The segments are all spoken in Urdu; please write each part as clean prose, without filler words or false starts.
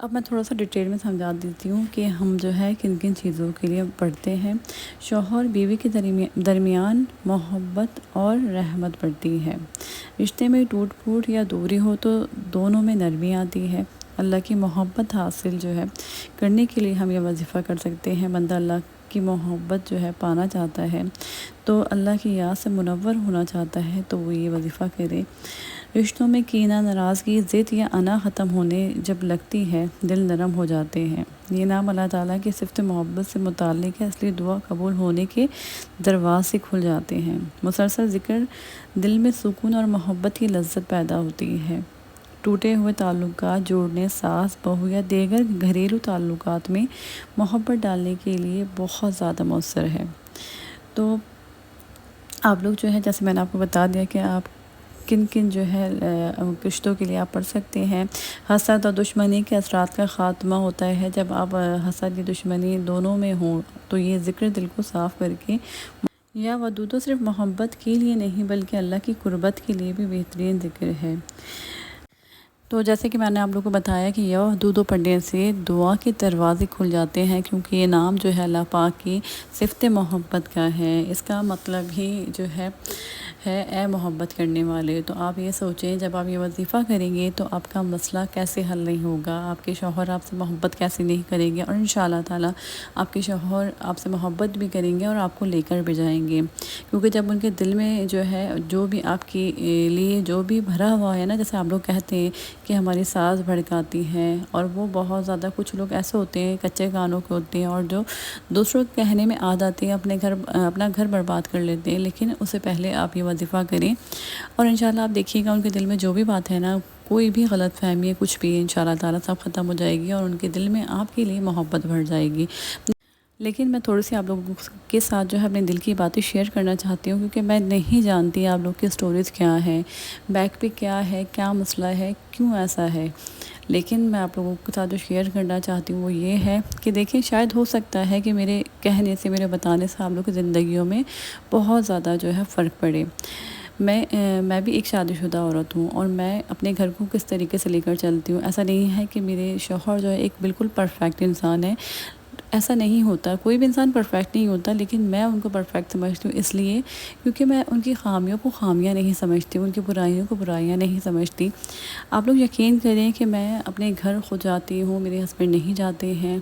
اب میں تھوڑا سا ڈیٹیل میں سمجھا دیتی ہوں کہ ہم جو ہے کن کن چیزوں کے لیے پڑھتے ہیں۔ شوہر بیوی کے درمیان محبت اور رحمت بڑھتی ہے۔ رشتے میں ٹوٹ پھوٹ یا دوری ہو تو دونوں میں نرمی آتی ہے۔ اللہ کی محبت حاصل جو ہے کرنے کے لیے ہم یہ وظیفہ کر سکتے ہیں۔ بندہ اللہ کی محبت جو ہے پانا چاہتا ہے تو اللہ کی یاد سے منور ہونا چاہتا ہے تو وہ یہ وظیفہ کرے۔ رشتوں میں کینہ، ناراضگی، ضد یا انا ختم ہونے جب لگتی ہے دل نرم ہو جاتے ہیں۔ یہ نام اللہ تعالیٰ کی صفت محبت سے متعلق ہے، اس لیے دعا قبول ہونے کے دروازے کھل جاتے ہیں۔ مسلسل ذکر دل میں سکون اور محبت کی لذت پیدا ہوتی ہے۔ ٹوٹے ہوئے تعلقات جوڑنے، ساس بہو یا دیگر گھریلو تعلقات میں محبت ڈالنے کے لیے بہت زیادہ مؤثر ہے۔ تو آپ لوگ جو ہے جیسے میں نے آپ کو بتا دیا کہ آپ کن کن جو ہے رشتوں کے لیے آپ پڑھ سکتے ہیں۔ حسد اور دشمنی کے اثرات کا خاتمہ ہوتا ہے جب آپ حسد یا دشمنی دونوں میں ہوں تو یہ ذکر دل کو صاف کر کے یا ودود صرف محبت کے لیے نہیں بلکہ اللہ کی قربت کے لیے بھی بہترین ذکر ہے۔ تو جیسے کہ میں نے آپ لوگوں کو بتایا کہ یہ دودھ پڑھنے سے دعا کے دروازے کھل جاتے ہیں، کیونکہ یہ نام جو ہے اللہ پاک کی صفت محبت کا ہے۔ اس کا مطلب ہی جو ہے اے محبت کرنے والے۔ تو آپ یہ سوچیں جب آپ یہ وظیفہ کریں گے تو آپ کا مسئلہ کیسے حل نہیں ہوگا، آپ کے شوہر آپ سے محبت کیسے نہیں کریں گے، اور انشاءاللہ تعالیٰ آپ کے شوہر آپ سے محبت بھی کریں گے اور آپ کو لے کر بھی جائیں گے، کیونکہ جب ان کے دل میں جو ہے جو بھی آپ کے لیے جو بھی بھرا ہوا ہے نا، جیسے آپ لوگ کہتے ہیں کہ ہماری ساس بھڑکاتی ہیں، اور وہ بہت زیادہ کچھ لوگ ایسے ہوتے ہیں کچے کانوں کے ہوتے ہیں اور جو دوسروں کے کہنے میں آ جاتے ہیں اپنا گھر برباد کر لیتے ہیں۔ لیکن اس سے پہلے آپ یہ وظیفہ کریں اور انشاءاللہ آپ دیکھیے گا ان کے دل میں جو بھی بات ہے نا، کوئی بھی غلط فہمی ہے کچھ بھی انشاءاللہ تعالیٰ سب ختم ہو جائے گی اور ان کے دل میں آپ کے لیے محبت بڑھ جائے گی۔ لیکن میں تھوڑی سی آپ لوگوں کے ساتھ جو ہے اپنے دل کی باتیں شیئر کرنا چاہتی ہوں، کیونکہ میں نہیں جانتی آپ لوگ کی سٹوریز کیا ہیں، بیک پہ کیا ہے، کیا مسئلہ ہے، کیوں ایسا ہے۔ لیکن میں آپ لوگوں کے ساتھ جو شیئر کرنا چاہتی ہوں وہ یہ ہے کہ دیکھیں شاید ہو سکتا ہے کہ میرے کہنے سے، میرے بتانے سے آپ لوگ کی زندگیوں میں بہت زیادہ جو ہے فرق پڑے۔ میں بھی ایک شادی شدہ عورت ہوں اور میں اپنے گھر کو کس طریقے سے لے کر چلتی ہوں۔ ایسا نہیں ہے کہ میرے شوہر جو ہے ایک بالکل پرفیکٹ انسان ہے، ایسا نہیں ہوتا، کوئی بھی انسان پرفیکٹ نہیں ہوتا، لیکن میں ان کو پرفیکٹ سمجھتی ہوں اس لیے کیونکہ میں ان کی خامیوں کو خامیاں نہیں سمجھتی، ان کی برائیوں کو برائیاں نہیں سمجھتی۔ آپ لوگ یقین کریں کہ میں اپنے گھر خود جاتی ہوں، میرے ہسبینڈ نہیں جاتے ہیں،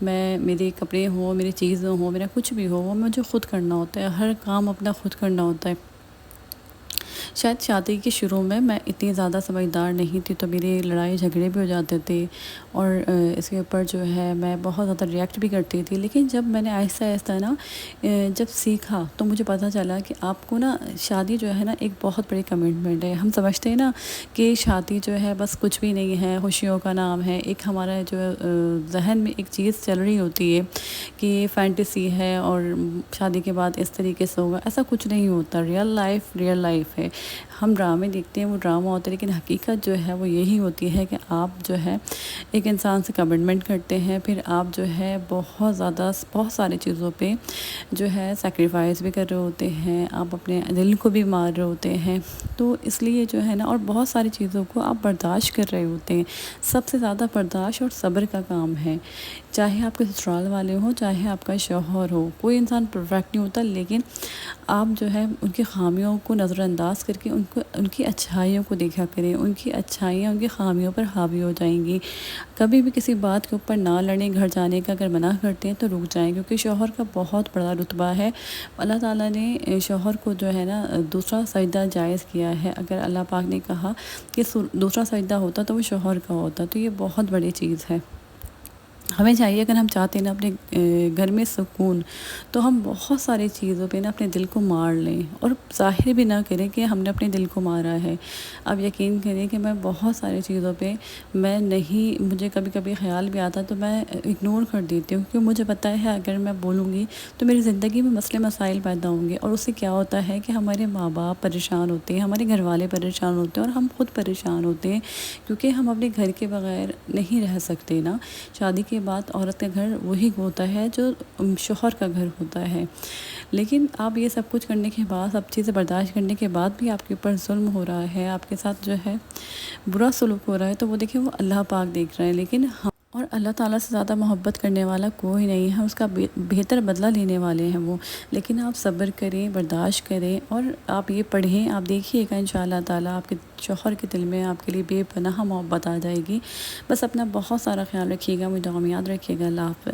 میرے کپڑے ہوں، میری چیزیں ہوں، میرا کچھ بھی ہو وہ مجھے خود کرنا ہوتا ہے، ہر کام اپنا خود کرنا ہوتا ہے۔ شاید شادی کے شروع میں اتنی زیادہ سمجھدار نہیں تھی تو میرے لڑائی جھگڑے بھی ہو جاتے تھے اور اس کے اوپر جو ہے میں بہت زیادہ ریئیکٹ بھی کرتی تھی۔ لیکن جب میں نے آہستہ آہستہ نا جب سیکھا تو مجھے پتہ چلا کہ آپ کو نا شادی جو ہے نا ایک بہت بڑی کمٹمنٹ ہے۔ ہم سمجھتے ہیں نا کہ شادی جو ہے بس کچھ بھی نہیں ہے، خوشیوں کا نام ہے، ایک ہمارا جو ذہن میں ایک چیز چل رہی ہوتی ہے کہ فینٹیسی ہے اور شادی کے بعد اس طریقے سے ہوگا، ایسا کچھ نہیں ہوتا۔ ریئل لائف ہے۔ ہم ڈرامے دیکھتے ہیں وہ ڈرامہ ہوتا ہے، لیکن حقیقت جو ہے وہ یہی ہوتی ہے کہ آپ جو ہے ایک انسان سے کمٹمنٹ کرتے ہیں، پھر آپ جو ہے بہت ساری چیزوں پہ جو ہے سیکریفائس بھی کر رہے ہوتے ہیں، آپ اپنے دل کو بھی مار رہے ہوتے ہیں، تو اس لیے جو ہے نا اور بہت ساری چیزوں کو آپ برداشت کر رہے ہوتے ہیں۔ سب سے زیادہ برداشت اور صبر کا کام ہے، چاہے آپ کے سسرال والے ہوں، چاہے آپ کا شوہر ہو، کوئی انسان پرفیکٹ نہیں ہوتا، لیکن آپ جو ہے ان کی خامیوں کو نظر انداز کر کے ان کی اچھائیوں کو دیکھا کریں، ان کی اچھائیاں ان کی خامیوں پر حاوی ہو جائیں گی۔ کبھی بھی کسی بات کے اوپر نہ لڑیں، گھر جانے کا اگر منع کرتے ہیں تو رک جائیں، کیونکہ شوہر کا بہت بڑا رتبہ ہے۔ اللہ تعالیٰ نے شوہر کو جو ہے نا دوسرا سجدہ جائز کیا ہے، اگر اللہ پاک نے کہا کہ دوسرا سجدہ ہوتا تو وہ شوہر کا ہوتا، تو یہ بہت بڑی چیز ہے۔ ہمیں چاہیے اگر ہم چاہتے ہیں نا اپنے گھر میں سکون، تو ہم بہت ساری چیزوں پہ نا اپنے دل کو مار لیں اور ظاہر بھی نہ کریں کہ ہم نے اپنے دل کو مارا ہے۔ اب یقین کریں کہ میں بہت ساری چیزوں پہ مجھے کبھی کبھی خیال بھی آتا تو میں اگنور کر دیتی ہوں، کیونکہ مجھے پتہ ہے اگر میں بولوں گی تو میری زندگی میں مسائل پیدا ہوں گے، اور اس سے کیا ہوتا ہے کہ ہمارے ماں باپ پریشان ہوتے ہیں، ہمارے گھر والے پریشان ہوتے ہیں اور ہم خود پریشان ہوتے ہیں، کیونکہ ہم اپنے گھر کے بغیر نہیں رہ سکتے نا۔ شادی کے بعد عورت کا گھر وہی ہوتا ہے جو شوہر کا گھر ہوتا ہے، لیکن آپ یہ سب کچھ کرنے کے بعد، سب چیزیں برداشت کرنے کے بعد بھی آپ کے اوپر ظلم ہو رہا ہے، آپ کے ساتھ جو ہے برا سلوک ہو رہا ہے، تو وہ دیکھیں وہ اللہ پاک دیکھ رہا ہے، لیکن اور اللہ تعالیٰ سے زیادہ محبت کرنے والا کوئی نہیں ہے، اس کا بہتر بدلہ لینے والے ہیں وہ۔ لیکن آپ صبر کریں، برداشت کریں، اور آپ یہ پڑھیں، آپ دیکھیے گا انشاءاللہ تعالیٰ آپ کے شوہر کے دل میں آپ کے لیے بے پناہ محبت آ جائے گی۔ بس اپنا بہت سارا خیال رکھیے گا، مجھے یاد رکھیے گا۔ اللہ حافظ۔